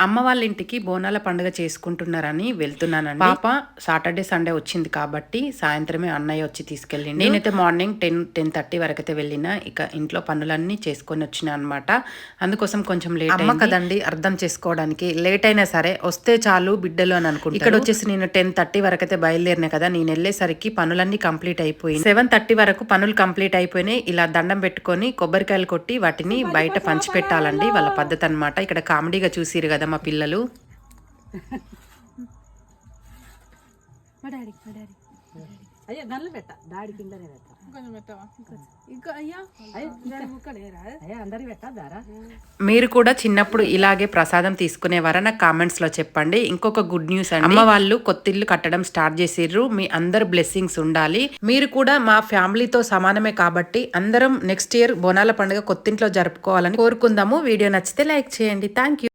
అమ్మ వాళ్ళ ఇంటికి బోనాల పండుగ చేసుకుంటున్నారని వెళ్తున్నానండి. పాప సాటర్డే సండే వచ్చింది కాబట్టి సాయంత్రమే అన్నయ్య వచ్చి తీసుకెళ్ళిండు. నేనైతే మార్నింగ్ 10-10:30 వరకైతే వెళ్ళిన. ఇక ఇంట్లో పనులన్నీ చేసుకొని వచ్చిన అనమాట. అందుకోసం కొంచెం లేట్ అమ్మ కదండి అర్థం చేసుకోవడానికి. లేట్ అయినా సరే వస్తే చాలు బిడ్డలు అని అనుకుంటా. ఇక్కడ వచ్చేసి నేను 10:30 వరకైతే బయలుదేరిన కదా, నేను వెళ్ళేసరికి పనులన్నీ కంప్లీట్ అయిపోయింది. 7:30 వరకు పనులు కంప్లీట్ అయిపోయినాయి. ఇలా దండం పెట్టుకొని కొబ్బరికాయలు కొట్టి వాటిని బయట పంచిపెట్టాలండి, వాళ్ళ పద్ధతి అనమాట. ఇక్కడ కామెడీగా చూసిరు కదా మా పిల్లలు. అయ్యా గల్లు పెట్ట డాడీ కిందనే పెట్ట మీరు కూడా చిన్నప్పుడు ఇలాగే ప్రసాదం తీసుకునేవారా? నాకు కామెంట్స్ లో చెప్పండి. ఇంకొక గుడ్ న్యూస్ అండి, అమ్మ వాళ్ళు కొత్తిల్లు కట్టడం స్టార్ట్ చేసిర్రు. మీ అందరు బ్లెస్సింగ్స్ ఉండాలి. మీరు కూడా మా ఫ్యామిలీతో సమానమే కాబట్టి అందరం నెక్స్ట్ ఇయర్ బోనాల పండుగ కొత్తింట్లో జరుపుకోవాలని కోరుకుందాము. వీడియో నచ్చితే లైక్ చేయండి. Thank you.